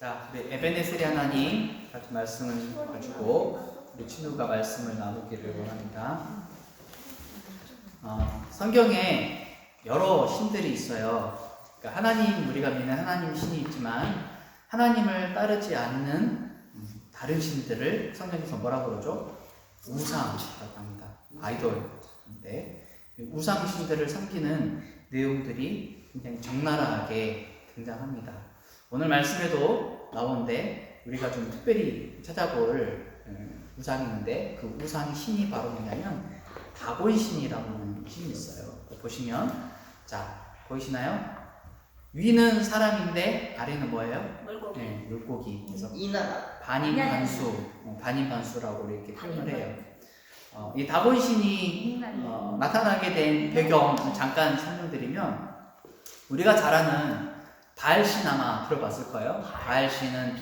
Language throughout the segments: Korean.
자, 우리 에베네셀의 하나님 같은 말씀을 가지고 우리 친구가 말씀을 나누기를 원합니다. 성경에 여러 신들이 있어요. 그러니까 하나님, 우리가 믿는 하나님 신이 있지만 하나님을 따르지 않는 다른 신들을 성경에서 뭐라고 그러죠? 우상이라고 합니다. 아이돌인데 우상 신들을 섬기는 내용들이 굉장히 적나라하게 등장합니다. 오늘 말씀에도 나오는데 우리가 좀 특별히 찾아볼 우상이 있는데 그 우상의 신이 바로 뭐냐면 다곤 신이라고 하는 신이 있어요. 보시면 자 보이시나요? 위는 사람인데 아래는 뭐예요? 물고기. 네, 물고기. 그래서 이나라 반인반수라고 이렇게 표현을 해요. 이 다곤 신이 나타나게 된 배경 잠깐 설명드리면 우리가 잘 아는 바알신 아마 들어봤을 거예요. 바알신은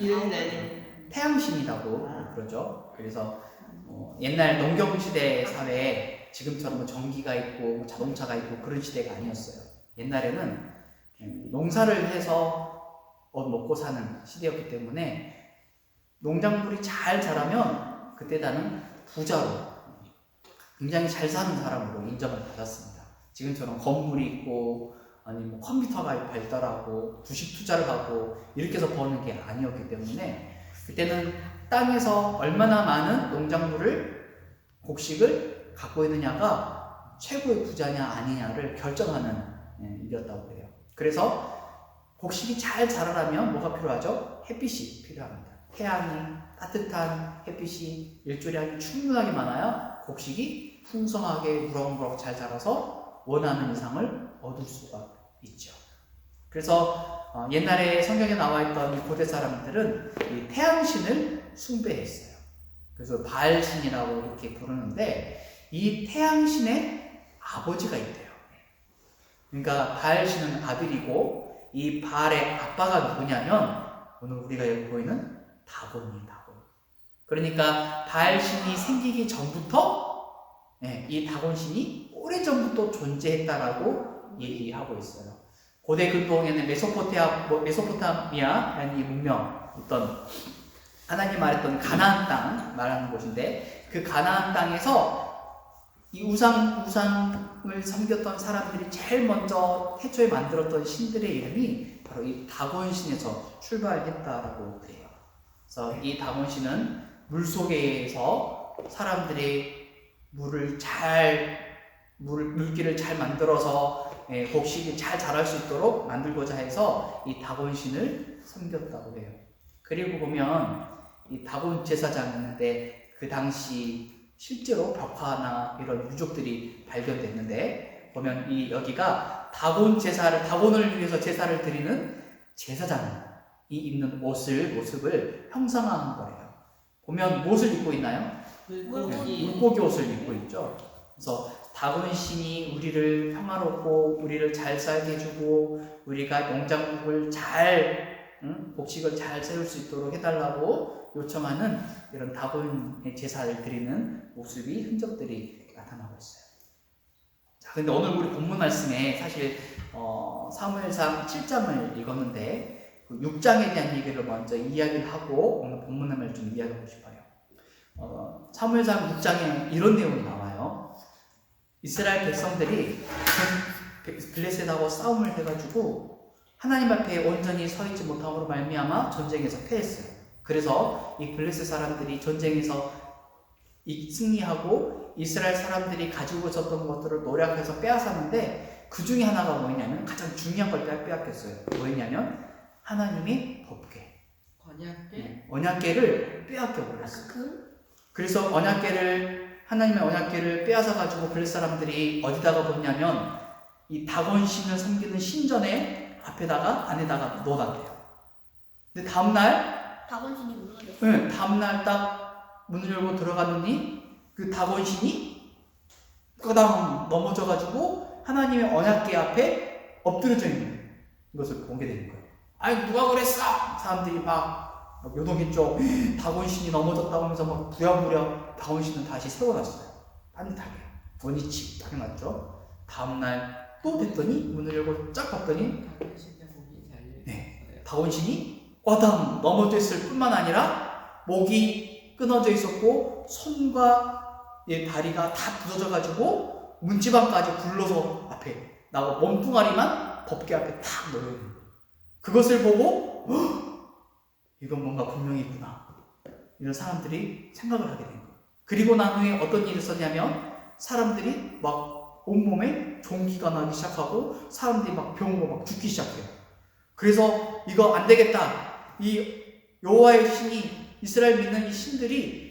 태양신이라고 그러죠. 그래서 옛날 농경시대 사회에 지금처럼 뭐 전기가 있고 자동차가 있고 그런 시대가 아니었어요. 옛날에는 농사를 해서 먹고 사는 시대였기 때문에 농작물이 잘 자라면 그때 나는 부자로 굉장히 잘 사는 사람으로 인정을 받았습니다. 지금처럼 건물이 있고 아니 뭐 컴퓨터가 발달하고 주식 투자를 하고 이렇게 해서 버는 게 아니었기 때문에 그때는 땅에서 얼마나 많은 농작물을 곡식을 갖고 있느냐가 최고의 부자냐 아니냐를 결정하는 일이었다고 해요. 그래서 곡식이 잘 자라려면 뭐가 필요하죠? 햇빛이 필요합니다. 태양이 따뜻한 햇빛이 일조량이 충분하게 많아야 곡식이 풍성하게 무럭무럭 잘 자라서 원하는 이상을 얻을 수가 있죠. 그래서 옛날에 성경에 나와 있던 이 고대 사람들은 이 태양신을 숭배했어요. 그래서 바알신이라고 이렇게 부르는데 이 태양신의 아버지가 있대요. 그러니까 바알신은 아들이고 이 바알의 아빠가 누구냐면 오늘 우리가 여기 보이는 다곤입니다. 그러니까 바알신이 생기기 전부터 이 다곤신이 오래전부터 존재했다라고 얘기하고 있어요. 고대 근동에는 메소포타미아라는 이 문명, 어떤 하나님 말했던 가나안 땅 말하는 곳인데 그 가나안 땅에서 이 우상을 섬겼던 사람들이 제일 먼저 태초에 만들었던 신들의 이름이 바로 이 다곤신에서 출발했다라고 그래요. 그래서 이 다곤신은 물속에서 사람들이 물길을 잘 만들어서 곡식이 잘 자랄 수 있도록 만들고자 해서 이 다곤신을 섬겼다고 해요. 그리고 보면 이 다곤 제사장이 있는데 그 당시 실제로 벽화나 이런 유적들이 발견됐는데 보면 여기가 다곤을 위해서 제사를 드리는 제사장이 입는 모습을 형상화한 거예요. 보면 무엇을 입고 있나요? 물고기 옷을 입고 있죠. 그래서 다곤 신이 우리를 평화롭고 우리를 잘 살게 해주고 우리가 농작물을 곡식을 잘 세울 수 있도록 해달라고 요청하는 이런 다곤의 제사를 드리는 모습이 흔적들이 나타나고 있어요. 자, 근데 오늘 우리 본문 말씀에 사실 사무엘상 7장을 읽었는데 그 6장에 대한 얘기를 먼저 이야기를 하고 오늘 본문을 좀 이야기하고 싶어요. 사무엘상 6장에 이런 내용이 나와요. 이스라엘 백성들이 블레셋하고 싸움을 해가지고 하나님 앞에 온전히 서 있지 못함으로 말미암아 전쟁에서 패했어요. 그래서 이 블레셋 사람들이 전쟁에서 승리하고 이스라엘 사람들이 가지고 있었던 것들을 노력해서 빼앗았는데 그 중에 하나가 뭐였냐면 가장 중요한 걸 빼앗겼어요. 뭐였냐면 하나님의 법궤, 언약궤를 빼앗겨 버렸어요. 그래서 하나님의 언약궤를 빼앗아 가지고 블레셋 사람들이 어디다가 뒀냐면 이 다곤 신을 섬기는 신전의 안에다가 넣어놨대요. 근데 다음날 다곤신이 무너졌어요. 다음날 딱 문을 열고 들어갔더니 그 다곤 신이 끄당 넘어져 가지고 하나님의 언약궤 앞에 엎드려져 있는 것을 보게 되는 거예요. 아니 누가 그랬어? 사람들이 막 요동했죠. 다곤 신이 넘어졌다고 하면서 막 부랴부랴 다곤 신은 다시 세워놨어요. 따뜻하게 원위치 딱 맞죠. 다음날 또 됐더니 문을 열고 쫙 봤더니 다곤 신이 와당 넘어져 있을 뿐만 아니라 목이 끊어져 있었고 손과 다리가 다 부서져가지고 문지방까지 굴러서 앞에 나오고 몸뚱아리만 법궤 앞에 탁 놓여있는 거예요. 그것을 보고 이건 뭔가 분명히 있구나, 이런 사람들이 생각을 하게 된 거예요. 그리고 난 후에 어떤 일이 있었냐면 사람들이 막 온몸에 종기가 나기 시작하고 사람들이 막 병으로 막 죽기 시작해요. 그래서 이거 안 되겠다, 이 여호와의 신이, 이스라엘 믿는 이 신들이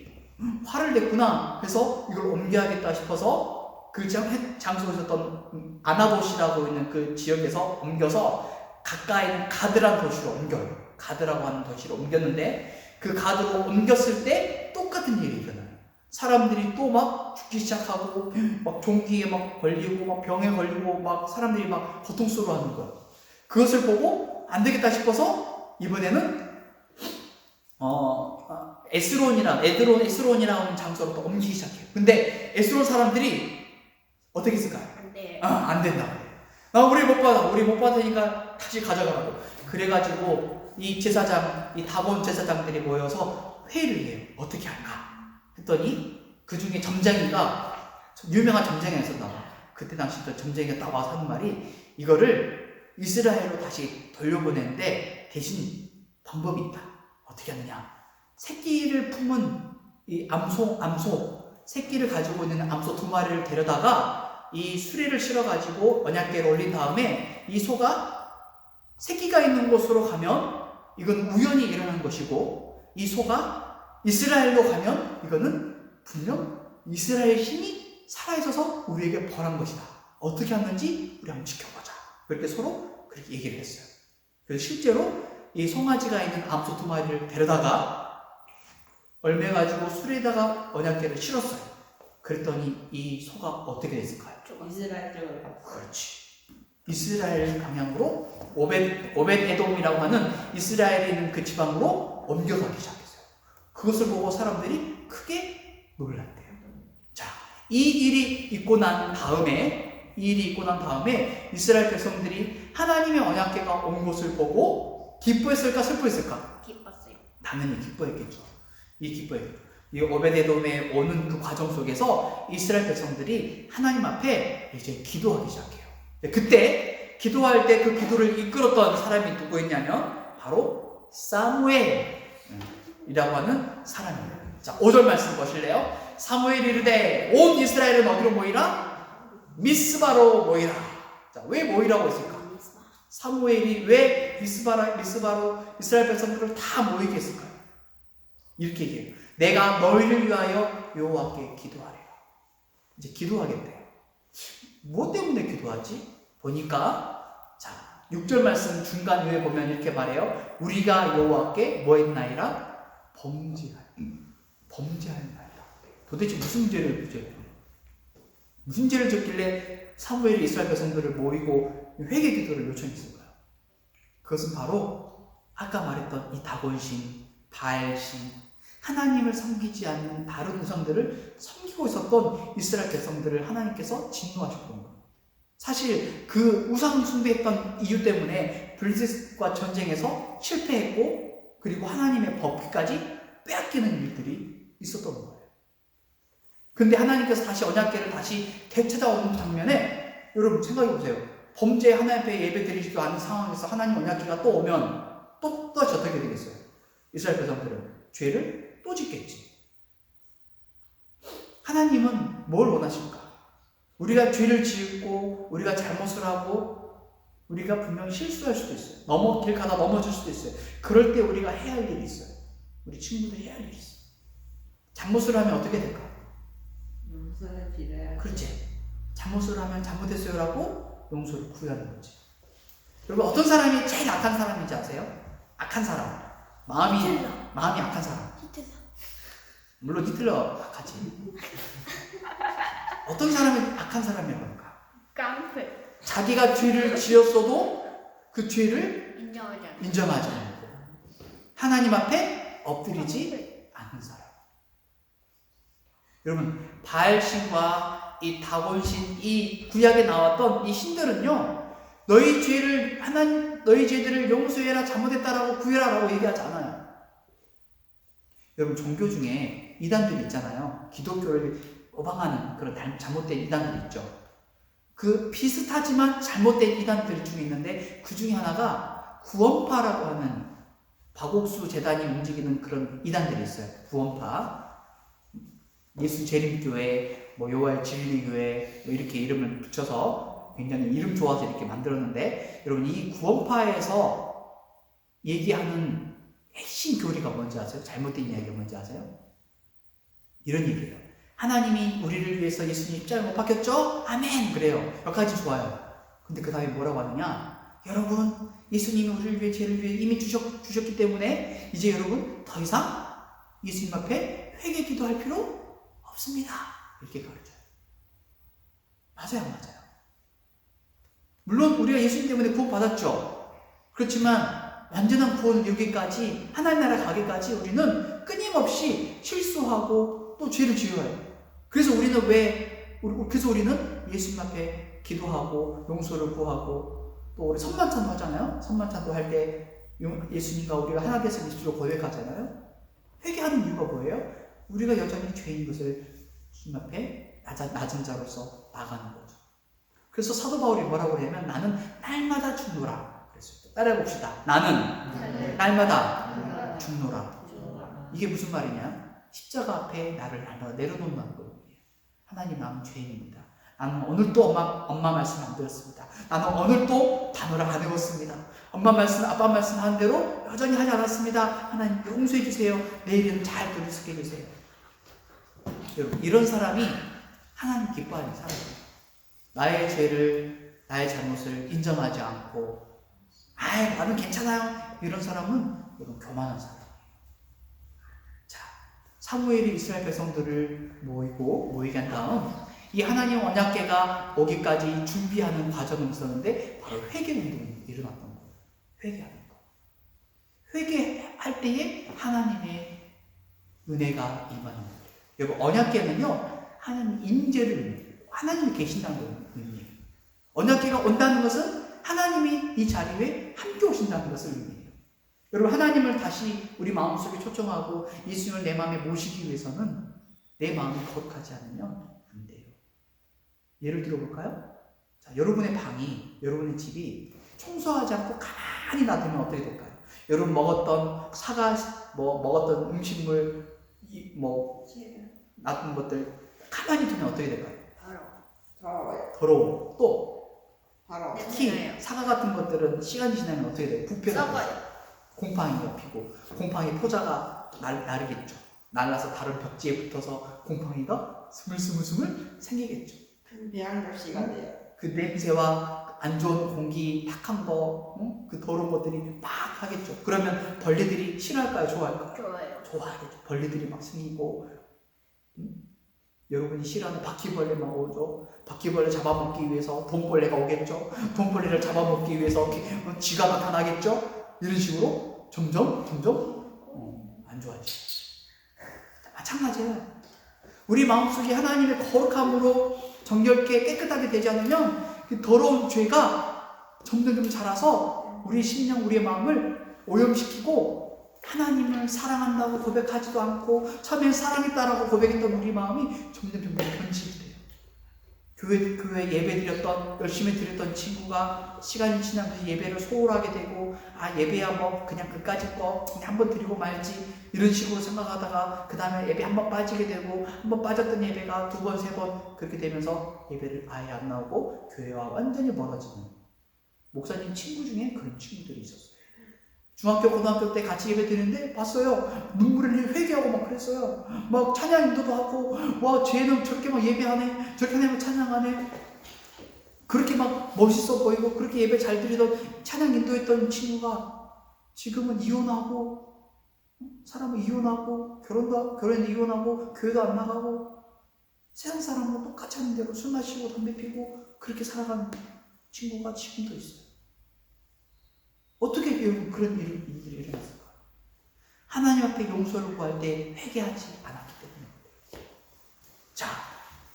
화를 냈구나 해서 이걸 옮겨야겠다 싶어서 그 장소에 있었던 아나봇이라고 있는 그 지역에서 옮겨서 가까이 있는 가드란 도시로 옮겨요. 가드라고 하는 도시로 옮겼는데 그 가드로 옮겼을 때 똑같은 일이 일어나요. 사람들이 또 막 죽기 시작하고 막 종기에 막 걸리고 막 병에 걸리고 막 사람들이 막 고통스러워하는 거예요. 그것을 보고 안 되겠다 싶어서 이번에는 에스론이라고 하는 장소로 또 옮기기 시작해요. 근데 에스론 사람들이 어떻게 했을까요? 안 돼요. 안 된다. 우리 못 받으니까 다시 가져가라고. 그래가지고 이 제사장, 이 다본 제사장들이 모여서 회의를 해요. 어떻게 할까? 했더니 그 중에 점쟁이가, 유명한 점쟁이가 있었나 봐. 그때 당시 또 점쟁이가 딱 와서 하는 말이, 이거를 이스라엘로 다시 돌려보내는데 대신 방법이 있다. 어떻게 하느냐? 새끼를 품은 이 암소, 새끼를 가지고 있는 암소 2마리를 데려다가 이 수레를 실어가지고 언약궤를 올린 다음에 이 소가 새끼가 있는 곳으로 가면 이건 우연히 일어난 것이고, 이 소가 이스라엘로 가면 이거는 분명 이스라엘 신이 살아있어서 우리에게 벌한 것이다. 어떻게 하는지 우리 한번 지켜보자. 그렇게 서로 그렇게 얘기를 했어요. 그래서 실제로 이 송아지가 있는 암소 2마리를 데려다가 얼매가지고 수레에다가 언약궤를 실었어요. 그랬더니 이 소가 어떻게 됐을까요? 이스라엘 쪽으로. 그렇지. 이스라엘 방향으로 오벳에돔이라고 하는 이스라엘에 있는 그 지방으로 옮겨가기 시작했어요. 그것을 보고 사람들이 크게 놀랐대요. 자, 이 일이 있고 난 다음에 이스라엘 백성들이 하나님의 언약궤가 온 것을 보고 기뻐했을까 슬퍼했을까? 기뻤어요. 당연히 기뻐했겠죠. 이 오벳에돔에 오는 그 과정 속에서 이스라엘 백성들이 하나님 앞에 이제 기도하기 시작해요. 그때 기도할 때 그 기도를 이끌었던 사람이 누구였냐면 바로 사무엘이라고 하는 사람이에요. 자, 5절 말씀 보실래요? 사무엘이 이르되 온 이스라엘은 어디로 모이라? 미스바로 모이라. 자, 왜 모이라고 했을까? 사무엘이 왜 미스바로 이스라엘 백성들을 다 모이게 했을까요? 이렇게 얘기해요. 내가 너희를 위하여 여호와께 기도하래요. 이제 기도하겠대요. 뭐 때문에 기도하지? 보니까, 자, 6절 말씀 중간 위에 보면 이렇게 말해요. 우리가 여호와께 뭐 했나이다? 범죄하였나이다. 도대체 무슨 죄를 졌길래 사무엘이 이스라엘 백성들을 모이고 회개 기도를 요청했을까요? 그것은 바로 아까 말했던 이 다곤신, 바알신, 하나님을 섬기지 않는 다른 우상들을 섬기고 있었던 이스라엘 백성들을 하나님께서 진노하셨던 거예요. 사실 그 우상 숭배했던 이유 때문에 블레셋과 전쟁에서 실패했고, 그리고 하나님의 법까지 빼앗기는 일들이 있었던 거예요. 근데 하나님께서 다시 언약궤를 다시 되찾아오는 장면에 여러분 생각해 보세요. 범죄 하나님 앞에 예배 드리지도 않은 상황에서 하나님 언약궤가 또 오면 또다시 어떻게 되겠어요? 이스라엘 백성들은 죄를 또 짓겠지. 하나님은 뭘 원하실까? 우리가 죄를 지었고 우리가 잘못을 하고 우리가 분명히 실수할 수도 있어요. 길 가다 넘어질 수도 있어요. 그럴 때 우리가 해야 할 일이 있어요. 우리 친구들이 해야 할 일이 있어요. 잘못을 하면 어떻게 될까? 용서를 빌어야. 그렇지. 잘못을 하면 잘못했어요라고 용서를 구하는 거지. 여러분, 어떤 사람이 제일 악한 사람인지 아세요? 악한 사람. 마음이 악한 사람. 물론 히틀러 악하지. 어떤 사람이 악한 사람이라고 할까? 깡패. 자기가 죄를 지었어도 그 죄를 인정하지 않고 하나님 앞에 엎드리지 않는 사람. 여러분, 바알신과 이 다곤신, 이 구약에 나왔던 이 신들은요, 너희 죄들을 용서해라, 잘못했다라고 구해라라고 얘기하지 않아요. 여러분, 종교 중에 이단들이 있잖아요. 기독교를 오방하는 그런 잘못된 이단들이 있죠. 그 비슷하지만 잘못된 이단들 중에 있는데, 그 중에 하나가 구원파라고 하는 박옥수 재단이 움직이는 그런 이단들이 있어요. 구원파, 예수 재림교회, 여호와의 진리교회, 이렇게 이름을 붙여서 굉장히 이름 좋아서 이렇게 만들었는데, 여러분, 이 구원파에서 얘기하는 핵심 교리가 뭔지 아세요? 잘못된 이야기가 뭔지 아세요? 이런 얘기예요. 하나님이 우리를 위해서 예수님 십자가에 못 박혔죠? 아멘! 그래요. 여기까지 좋아요. 근데 그 다음에 뭐라고 하느냐? 여러분, 예수님이 우리를 위해, 죄를 위해 이미 주셨기 때문에 이제 여러분 더 이상 예수님 앞에 회개 기도할 필요 없습니다. 이렇게 가르쳐요. 맞아요, 안 맞아요? 물론 우리가 예수님 때문에 구원받았죠. 그렇지만 완전한 구원을 이루기까지, 하나님 나라 가기까지 우리는 끊임없이 실수하고 또 죄를 지어요. 그래서 우리는 예수님 앞에 기도하고 용서를 구하고, 또 우리 선만찬도 하잖아요. 선만찬도 할 때 예수님과 우리가 하나 돼서 예수로 고백하잖아요. 회개하는 이유가 뭐예요? 우리가 여전히 죄인 것을 주님 앞에 낮은 자로서 나가는 거죠. 그래서 사도 바울이 뭐라고 그러냐면, 나는 날마다 죽노라 그랬어요. 따라해봅시다. 나는 날마다 죽노라. 이게 무슨 말이냐? 십자가 앞에 나를 날마다 내려놓는다는 거예요. 하나님, 나는 죄인입니다. 나는 오늘도 엄마 말씀 안 들었습니다. 나는 오늘도 단어를 안 외웠습니다. 엄마 말씀, 아빠 말씀 하는 대로 여전히 하지 않았습니다. 하나님 용서해 주세요. 내일은 잘 들을 수 있게 해주세요. 여러분, 이런 사람이 하나님 기뻐하는 사람이에요. 나의 죄를, 나의 잘못을 인정하지 않고, 나는 괜찮아요, 이런 사람은 여러분 교만한 사람이에요. 자, 사무엘이 이스라엘 백성들을 모이게 한 다음 이 하나님 언약궤가 오기까지 준비하는 과정이 있었는데, 바로 회개 운동이 일어났던 거예요. 회개하는 거. 회개할 때에 하나님의 은혜가 임하는 거예요. 여러분, 언약궤는요, 하나님 임재를 의미해요. 하나님이 계신다는 의미예요. 언약궤가 온다는 것은 하나님이 이 자리에 함께 오신다는 것을 의미해요. 여러분, 하나님을 다시 우리 마음속에 초청하고 예수님을 내 마음에 모시기 위해서는 내 마음이 거룩하지 않으면 안 돼요. 예를 들어볼까요? 자, 여러분의 방이, 여러분의 집이 청소하지 않고 가만히 놔두면 어떻게 될까요? 여러분 먹었던 먹었던 음식물, 놔둔 것들 가만히 두면 어떻게 될까요? 더러워. 또 특히 사과 같은 것들은 시간이 지나면 어떻게 돼요? 부패가 곰팡이가 피고, 곰팡이 포자가 나르겠죠. 날라서 다른 벽지에 붙어서 곰팡이가 스물스물 생기겠죠. 배양접시가 돼요. 그 냄새와 안 좋은 공기, 탁한 거, 그 더러운 것들이 막 하겠죠. 그러면 벌레들이 싫어할까요? 좋아할까요? 좋아요. 좋아하겠죠. 벌레들이 막 생기고, 여러분이 싫어하는 바퀴벌레 막 오죠. 바퀴벌레 잡아먹기 위해서 돈벌레가 오겠죠. 돈벌레를 잡아먹기 위해서 쥐가 나타나겠죠. 이런 식으로 점점 안 좋아지죠. 마찬가지예요. 우리 마음속에 하나님의 거룩함으로 정결케 깨끗하게 되지 않으면 그 더러운 죄가 점점 자라서 우리 심령, 우리의 마음을 오염시키고, 하나님을 사랑한다고 고백하지도 않고 처음엔 사랑했다라고 고백했던 우리 마음이 점점 변질이 돼요. 교회 예배 드렸던, 열심히 드렸던 친구가 시간이 지나면서 예배를 소홀하게 되고, 예배야 그냥 그까짓 거 그냥 한번 드리고 말지, 이런 식으로 생각하다가 그 다음에 예배 한번 빠지게 되고, 한번 빠졌던 예배가 2번, 3번 그렇게 되면서 예배를 아예 안 나오고 교회와 완전히 멀어지는, 목사님 친구 중에 그런 친구들이 있었어요. 중학교, 고등학교 때 같이 예배 드리는데 봤어요. 눈물을 흘리고 회개하고 막 그랬어요. 막 찬양 인도도 하고, 와, 쟤는 저렇게 막 예배하네, 저렇게 하면 찬양하네. 그렇게 막 멋있어 보이고, 그렇게 예배 잘 드리던, 찬양 인도했던 친구가 지금은 이혼하고, 사람은 이혼하고, 결혼도 이혼하고, 교회도 안 나가고, 세상 사람과 똑같이 하는 대로 술 마시고 담배 피고 그렇게 살아가는 친구가 지금도 있어요. 어떻게 그런 일들이 일어났을까? 하나님 앞에 용서를 구할 때 회개하지 않았기 때문에. 자,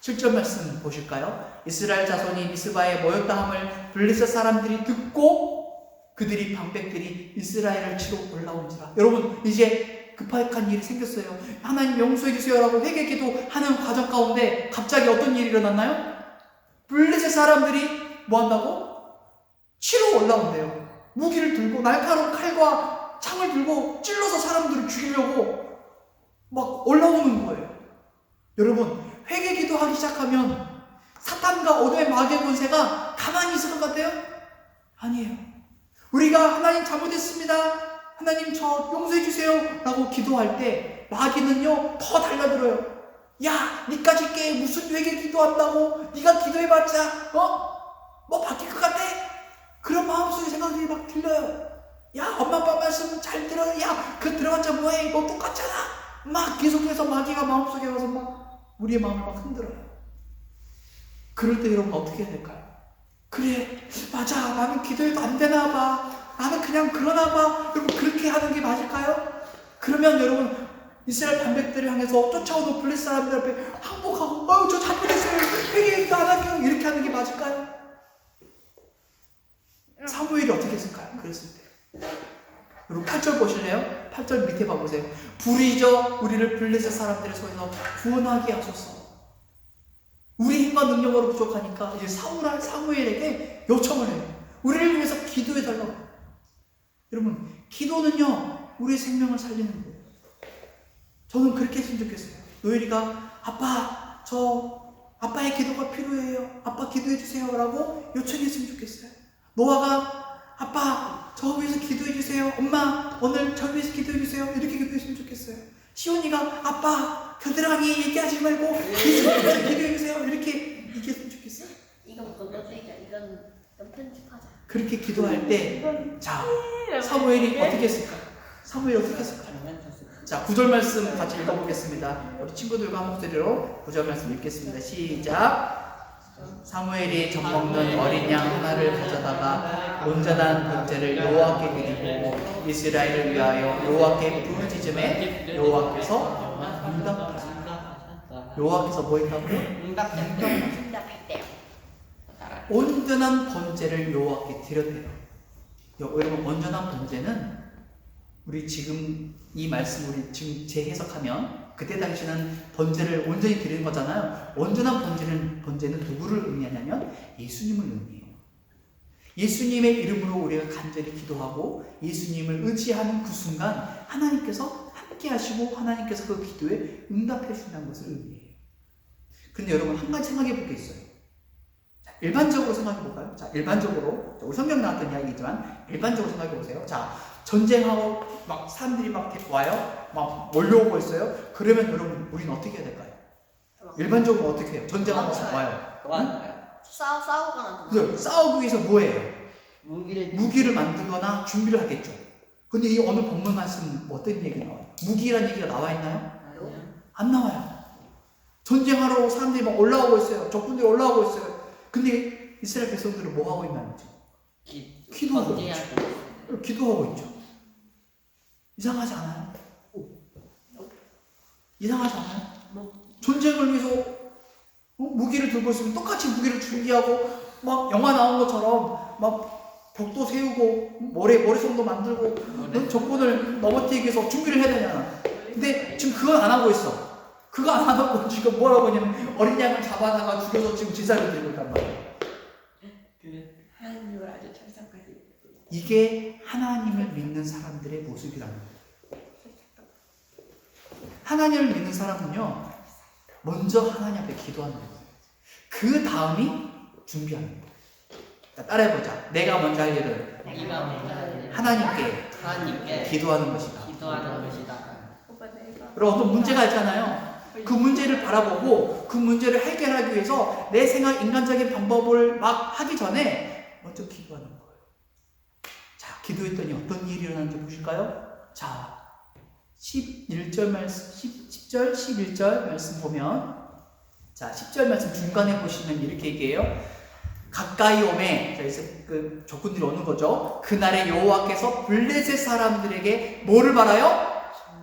7절 말씀 보실까요? 이스라엘 자손이 미스바에 모였다 함을 블레셋 사람들이 듣고 그들이 방백들이 이스라엘을 치러 올라온지라. 여러분, 이제 급한 일이 생겼어요. 하나님 용서해 주세요라고 회개 기도하는 과정 가운데 갑자기 어떤 일이 일어났나요? 블레셋 사람들이 뭐 한다고? 치러 올라온대요. 무기를 들고 날카로운 칼과 창을 들고 찔러서 사람들을 죽이려고 막 올라오는 거예요. 여러분, 회개 기도하기 시작하면 사탄과 어둠의 마귀의 권세가 가만히 있을 것 같아요? 아니에요. 우리가 하나님 잘못했습니다, 하나님 저 용서해 주세요 라고 기도할 때 마귀는요 더 달려들어요. 야, 니까지 게 무슨 회개 기도한다고? 네가 기도해봤자 뭐 바뀔 것 같아? 그런 마음속에 생각들이 막 들려요. 야, 엄마 아빠 말씀 잘 들어. 야, 그 들어봤자 뭐해? 너 똑같잖아. 막 계속해서 마귀가 마음속에 와서 막 우리의 마음을 막 흔들어요. 그럴 때 여러분 어떻게 해야 될까요? 그래, 맞아, 나는 기도해도 안 되나 봐, 나는 그냥 그러나 봐. 여러분, 그렇게 하는 게 맞을까요? 그러면 여러분, 이스라엘 반백들을 향해서 쫓아오는 블레셋 사람들 앞에 항복하고 저 잘못했어요, 회개도 안 할게요, 이렇게 하는 게 맞을까요? 사무엘이 어떻게 했을까요? 그랬을 때 여러분 8절 보실래요? 8절 밑에 봐보세요. 불의저 우리를 블레셋 사람들의 손에서 구원하게 하소서. 우리 힘과 능력으로 부족하니까 이제 사무엘에게 요청을 해요. 우리를 위해서 기도해달라고. 여러분, 기도는요 우리의 생명을 살리는 거예요. 저는 그렇게 했으면 좋겠어요. 노엘이가 아빠, 아빠의 기도가 필요해요, 아빠 기도해주세요 라고 요청했으면 좋겠어요. 노아가 아빠 저 위해서 기도해주세요, 엄마 오늘 저 위해서 기도해주세요, 이렇게 기도했으면 좋겠어요. 시온이가 아빠 겨드랑이 얘기하지 말고 기도해주세요, 이렇게 얘기했으면 좋겠어요. 이건 건너뛰자. 이건 편집하자. 그렇게 기도할 때, 자, 사무엘이 어떻게 했을까요? 사무엘이 어떻게 했을까요? 자, 9절 말씀 같이 읽어보겠습니다. 우리 친구들과 한 목소리로 9절 말씀 읽겠습니다. 시작. 사무엘이 젖먹는 어린 양 하나를 가져다가 온전한 번제를 여호와께 드리고 이스라엘을 위하여 여호와께 부르짖음에 여호와께서 응답하셨다. 여호와께서 뭐 했다고요? 응답했대요. 온전한 번제를 여호와께 드렸대요. 여러분, 온전한 번제는 우리 지금 이 말씀 우리 지금 재해석하면 그때 당시는 번제를 온전히 드리는 거잖아요. 온전한 번제는 누구를 의미하냐면 예수님을 의미해요. 예수님의 이름으로 우리가 간절히 기도하고 예수님을 의지하는 그 순간 하나님께서 함께 하시고 하나님께서 그 기도에 응답해 주신다는 것을 의미해요. 근데 여러분, 한 가지 생각해 볼 게 있어요. 자, 일반적으로 생각해 볼까요? 자, 일반적으로 우리 성경 나왔던 이야기지만 일반적으로 생각해 보세요. 자, 전쟁하고 막 사람들이 막 와요, 막 몰려오고 있어요. 그러면 여러분, 우리는 어떻게 해야 될까요? 일반적으로 어떻게 해요? 전쟁하고 와요. 싸우거나 네, 싸우기 위해서 뭐예요? 무기를 만들거나 준비를 하겠죠. 근데 이 오늘 본문 말씀 어떤 얘기 나와요? 무기란 얘기가 나와 있나요? 안 나와요. 전쟁하러 사람들이 막 올라오고 있어요. 적군들이 올라오고 있어요. 근데 이스라엘 백성들은 뭐 하고 있나요? 기도하고 있죠. 기도하고 있죠. 이상하지 않아요? 이상하지 않아요? 전쟁을 위해서 무기를 들고 있으면 똑같이 무기를 준비하고 막 영화 나온 것처럼 막 벽도 세우고 모래성도 만들고 적군을 넘어뜨리기 위해서 준비를 해야 되잖아. 근데 지금 그건 안 하고 있어. 그거 안 하고 지금 뭘 하고 있냐면 어린 양을 잡아다가 죽여서 지금 제사를 드리고 있단 말이야. 하나님을 아주 천상까지. 이게 하나님을 믿는 사람들의 모습이라는 거예요. 하나님을 믿는 사람은요, 먼저 하나님 앞에 기도하는 거예요. 그 다음이 준비하는 거예요. 자, 따라해보자. 내가 먼저 할 일은 하나님께 기도하는 것이다. 그리고 어떤 문제가 있잖아요. 그 문제를 바라보고 그 문제를 해결하기 위해서 내 생각, 인간적인 방법을 막 하기 전에 먼저 기도하는 거예요. 자, 기도했더니 어떤 일이 일어나는지 보실까요? 자, 11절 말씀, 10절, 11절 말씀 보면, 자, 10절 말씀 중간에 보시면 이렇게 얘기해요. 가까이 오매, 그 적군들이 오는 거죠. 그날에 여호와께서 블레셋 사람들에게 뭐를 바라요?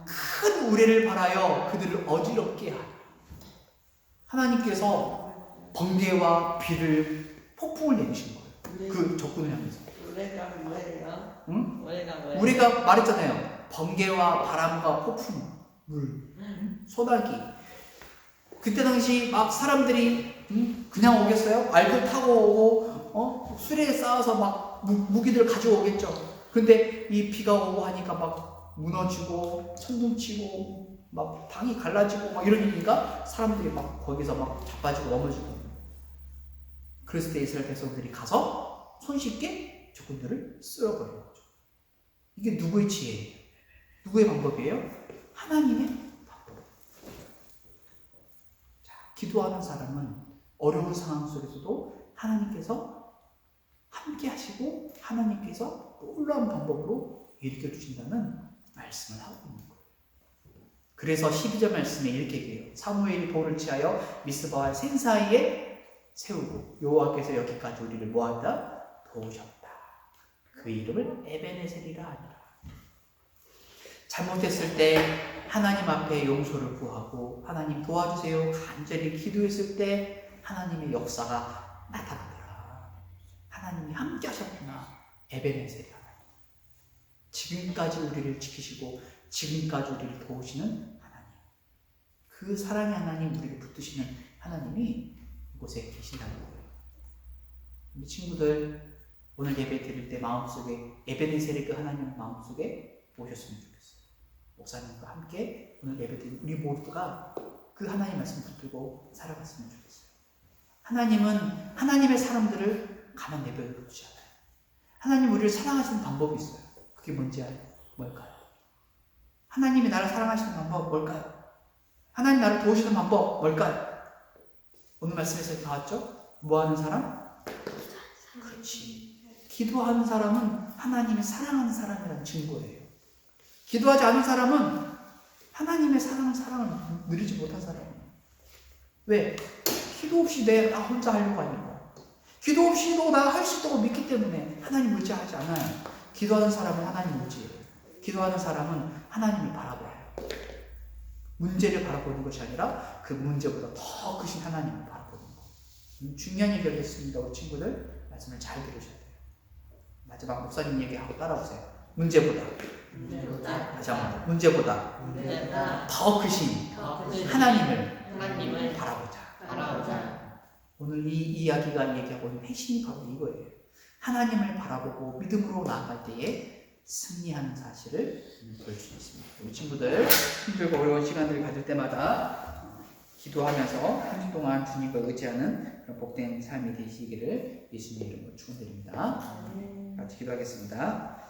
큰 우레를 바라여 그들을 어지럽게 하여. 하나님께서 번개와 비를 폭풍을 내리신 거예요. 그 적군을 향해서. 우레가 뭐예요? 응? 우레가 뭐예요? 우리가 말했잖아요. 번개와 바람과 폭풍, 물, 소나기. 그때 당시 막 사람들이 그냥 오겠어요? 알고 타고 오고 수레에 쌓아서 막 무기들 가져오겠죠. 근데 이 비가 오고 하니까 막 무너지고 천둥치고 막 방이 갈라지고 막 이러니까 사람들이 막 거기서 막 자빠지고 넘어지고. 그랬을 때 이스라엘 백성들이 가서 손쉽게 적군들을 쓸어버리는 거죠. 이게 누구의 지혜예요? 누구의 방법이에요? 하나님의 방법. 자, 기도하는 사람은 어려운 상황 속에서도 하나님께서 함께 하시고 하나님께서 놀라운 방법으로 일으켜 주신다는 말씀을 하고 있는 거예요. 그래서 12절 말씀에 이렇게 얘기해요. 사무엘이 돌을 취하여 미스바와 센 사이에 세우고 여호와께서 여기까지 우리를 뭐한다? 도우셨다. 그 이름을 에베네셀이라 하니라. 잘못했을 때 하나님 앞에 용서를 구하고 하나님 도와주세요 간절히 기도했을 때 하나님의 역사가 나타나더라. 하나님이 함께 하셨구나. 에베네셀이라. 지금까지 우리를 지키시고 지금까지 우리를 도우시는 하나님. 그 사랑의 하나님, 우리를 붙드시는 하나님이 이곳에 계신다는 거예요. 우리 친구들 오늘 예배 드릴 때 마음속에 에베네셀의 그 하나님을 마음속에 모셨으면 좋겠어요. 목사님과 함께 오늘 예배 드린 우리 모두가 그 하나님 말씀 붙들고 살아갔으면 좋겠어요. 하나님은 하나님의 사람들을 가만 내버려 두지 않아요. 하나님 우리를 사랑하시는 방법이 있어요. 그게 뭘까요? 하나님이 나를 사랑하시는 방법 뭘까요? 하나님 나를 도우시는 방법 뭘까요? 오늘 말씀에서 나왔죠? 뭐하는 사람? 그렇지. 기도하는 사람은 하나님이 사랑하는 사람이라는 증거예요. 기도하지 않은 사람은 하나님의 사랑을 누리지 못한 사람이에요. 왜? 기도 없이 나 혼자 하려고 하는 거야. 기도 없이도 나 할 수 있다고 믿기 때문에 하나님 의지하지 않아요. 기도하는 사람은 하나님 의지해요. 기도하는 사람은 하나님을 바라봐요. 문제를 바라보는 것이 아니라 그 문제보다 더 크신 하나님을 바라보는 거. 중요한 얘기를 했습니다. 우리 친구들 말씀을 잘 들으셔야 돼요. 마지막 목사님 얘기하고 따라오세요. 문제보다 다시 한번 문제보다 더 크신 하나님을 바라보자. 오늘 이 이야기가 얘기하고 있는 핵심이 바로 이거예요. 하나님을 바라보고 믿음으로 나아갈 때에 승리하는 사실을 볼 수 있습니다. 우리 친구들 힘들고 어려운 시간들을 가질 때마다 기도하면서 한 주 동안 주님을 의지하는 그런 복된 삶이 되시기를 예수님의 이름으로 축원드립니다. 같이 기도하겠습니다.